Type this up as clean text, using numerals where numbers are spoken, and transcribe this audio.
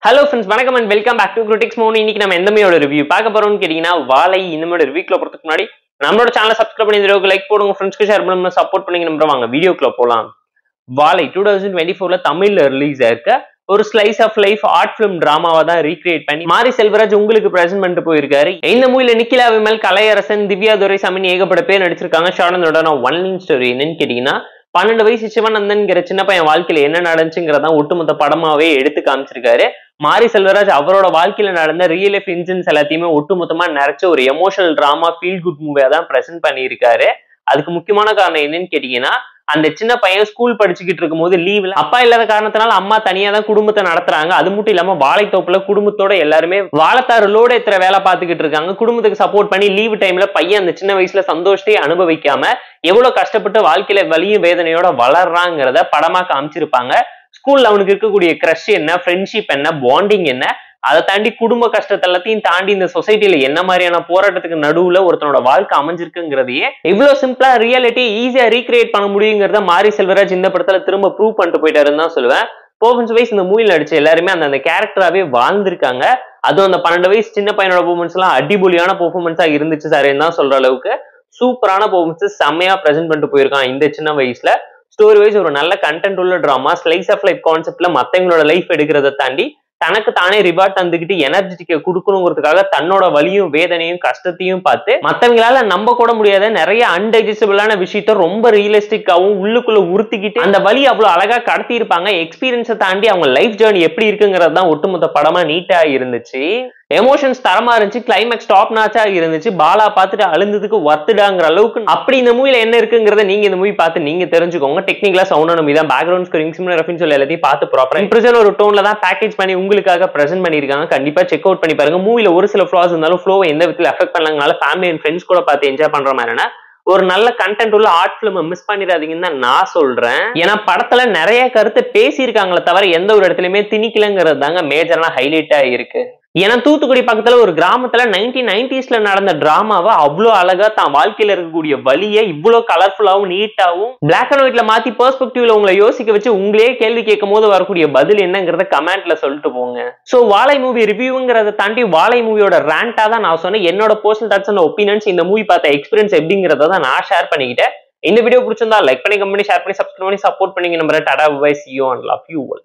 Hello friends, வணக்கம் and welcome back to Critics Mode. இன்னைக்கு நம்ம எந்த மூவியோட ரிவ்யூ பார்க்க போறோம்னு கேட்டீங்கன்னா வாழை. இந்த மூவியோட ரிவ்யூக்குள்ள போறதுக்கு முன்னாடி நம்மளோட சேனலை சப்ஸ்கிரைப் பண்ணி வீடியோக்கு லைக் போடுங்க, ஃப்ரெண்ட்ஸ்க்கு ஷேர் பண்ணுங்க, சப்போர்ட் பண்ணீங்க. நம்ம வாங்க வீடியோக்குள்ள போலாம். வாழை 2024ல தமிழ்ல ரிலீஸ் ஆயிருக்க ஒரு slice of life art film டிராமாவா தான் ரீக்ரியேட் பண்ணி மாரி செல்வராஜ் உங்களுக்கு பிரசன்ட் பண்ணிட்டு போயிருக்காரு. இந்த மூவில நிக்கிலா விமல், கலையரசன், திவ்யா துரைசாமி ஏகப்பட்ட பேர் நடிச்சிருக்காங்க. ஷானனோட ஒன் லைன் ஸ்டோரி என்னன்னு கேட்டீங்கன்னா 12 வயசு சிவனந்தன்கிற சின்ன பையன் வாழ்க்கையில என்ன நடந்துச்சுங்கிறதான் ஒட்டுமொத்த படமாவே எடுத்து காமிச்சிருக்காரு. மாரி செல்வராஜ் அவரோட வாழ்க்கையில நடந்த ரியல் லைஃப் இன்சிடென்ட்ஸ் எல்லாத்தையுமே ஒட்டுமொத்தமா நிறைச்ச ஒரு எமோஷனல் டிராமா ஃபீல் குட் மூவியா தான் பிரசென்ட் பண்ணியிருக்காரு. அதுக்கு முக்கியமான காரணம் என்னன்னு கேட்டீங்கன்னா, அந்த சின்ன பையன் ஸ்கூல் படிச்சுக்கிட்டு இருக்கும் போது லீவ்ல அப்பா இல்லாத காரணத்தினால அம்மா தனியா தான் குடும்பத்தை நடத்துறாங்க. அது மட்டும் இல்லாம வாழைத்தோப்புல குடும்பத்தோட எல்லாருமே வாழைத்தாறு லோடு ஏத்துற வேலை பார்த்துக்கிட்டு இருக்காங்க. குடும்பத்துக்கு சப்போர்ட் பண்ணி லீவ் டைம்ல பையன் அந்த சின்ன வயசுல சந்தோஷத்தை அனுபவிக்காம எவ்வளவு கஷ்டப்பட்டு வாழ்க்கையில வலியும் வேதனையோட வளர்றாங்கிறத படமா காமிச்சிருப்பாங்க. ஸ்கூல்ல அவனுக்கு இருக்கக்கூடிய கிரஷ் என்ன, ஃப்ரெண்ட்ஷிப் என்ன, பாண்டிங் என்ன, அதை தாண்டி குடும்ப கஷ்டத்தை எல்லாத்தையும் தாண்டி இந்த சொசைட்டில என்ன மாதிரியான போராட்டத்துக்கு நடுவுல ஒருத்தனோட வாழ்க்கை அமைஞ்சிருக்குங்கிறதையே இவ்வளவு சிம்பிளா ரியாலிட்டி ஈஸியா ரீக்ரியேட் பண்ண முடியுங்கிறத மாரி செல்வராஜ் இந்த படத்துல திரும்ப ப்ரூவ் பண்ணிட்டு போயிட்டாருன்னு தான் சொல்லுவேன். பெர்ஃபார்மன்ஸ் வைஸ் இந்த மூவில நடிச்ச எல்லாருமே அந்த கேரக்டராவே வாழ்ந்திருக்காங்க. அதுவும் அந்த 12 வயசு சின்ன பையனோட பெர்ஃபார்மன்ஸ் எல்லாம் அடிபொலியான பெர்ஃபார்மன்ஸா இருந்துச்சு சார்ன்னு தான் சொல்ற அளவுக்கு சூப்பரான பெர்ஃபார்மன்ஸ் செம்மையா பிரசென்ட் பண்ணிட்டு போயிருக்கான் இந்த சின்ன வயசுல. ஸ்டோரி வைஸ் ஒரு நல்ல கண்டென்ட் உள்ள டிராமா, ஸ்லைஸ் ஆஃப் லைஃப் கான்செப்ட்ல மத்தவங்களோட லைஃப் எடுக்கிறத தாண்டி தனக்கு தானே ரிவார்ட் தந்துக்கிட்டு எனர்ஜெட்டிக்க கொடுக்கணுங்கிறதுக்காக தன்னோட வலியும் வேதனையும் கஷ்டத்தையும் பார்த்து மத்தவங்களால நம்ப கூட முடியாத நிறைய அன்டைஜஸ்டபிளான விஷயத்த ரொம்ப ரியலிஸ்டிக்காவும் உள்ளுக்குள்ள உறுத்திக்கிட்டு அந்த வலி அவ்வளவு அழகா கடத்தி இருப்பாங்க. எக்ஸ்பீரியன்ஸை தாண்டி அவங்க லைஃப் ஜேர்னி எப்படி இருக்குங்கிறது தான் ஒட்டுமொத்த படமா நீட்டா இருந்துச்சு. எமோஷன்ஸ் தரமா இருந்துச்சு, கிளைமேக்ஸ் டாப் நாச்சா இருந்துச்சு. பாலா பார்த்துட்டு அழுந்ததுக்கு வர்த்துடாங்கிற அளவுக்கு அப்படி இந்த மூவில என்ன இருக்குங்கிறத நீங்க இந்த மூவி பார்த்து நீங்க தெரிஞ்சுக்கோங்க. டெக்னிக்கலா சவுண்டான மீதான் பேக்ரவுண்ட் ஸ்கோரிங் சிம்லர் சொல்லி எல்லாத்தையும் பார்த்து ப்ராப்பரா இம்ப்ரெஷன் ஒரு டோன்ல தான் பேக்கேஜ் பண்ணி உங்களுக்காக பிரசென்ட் பண்ணிருக்காங்க. கண்டிப்பா செக் அவுட் பண்ணி பாருங்க. மூவில ஒரு சில ஃபிளாஸ் இருந்தாலும் ஃப்ளோவை எந்த விதத்துல எஃபெக்ட் பண்ணலங்கனால ஃபேமிலி அண்ட் ஃப்ரெண்ட்ஸ் கூட பார்த்து என்ஜாய் பண்ற மாதிரினா ஒரு நல்ல கண்டென்ட் உள்ள ஆர்ட் பிலிம் மிஸ் பண்ணிடாதீங்கன்னு தான் நான் சொல்றேன். ஏன்னா படத்துல நிறைய கருத்தை பேசியிருக்காங்களே தவிர எந்த ஒரு இடத்துலயுமே திணிக்கலங்கிறது தாங்க மேஜரா ஹைலைட்டா இருக்கு. ஏன்னா தூத்துக்குடி பக்கத்துல ஒரு கிராமத்துல 1990s நடந்த டிராமாவை அவ்வளவு அழகா தான் வாழ்க்கையில இருக்கக்கூடிய வலியை இவ்வளவு கலர்ஃபுல்லாவும் நீட்டாவும் பிளாக் அண்ட் ஒயிட்ல மாத்தி பெர்ஸ்பெக்டிவ்ல உங்களை யோசிக்க வச்சு உங்களே கேள்வி கேட்கும் போது வரக்கூடிய பதில் என்னங்கிறத கமெண்ட்ல சொல்லிட்டு போங்க. சோ வாழை மூவி ரிவ்யூங்கிறத தாண்டி வாழை மூவியோட ரேண்டா தான் நான் சொன்னேன். என்னோட பர்சனல் தாட்ஸ் அண்ட் ஒப்பீனியன்ஸ் இந்த மூவி பார்த்த எக்ஸ்பீரியன்ஸ் எப்படிங்கிறத தான் நான் ஷேர் பண்ணிக்கிட்டேன். இந்த வீடியோ பிடிச்சிருந்தா லைக் பண்ணி, கமெண்ட் பண்ணி, ஷேர் பண்ணி, சப்ஸ்கிரைப் பண்ணி சப்போர்ட் பண்ணீங்க. Number tata bye, see you and love you all.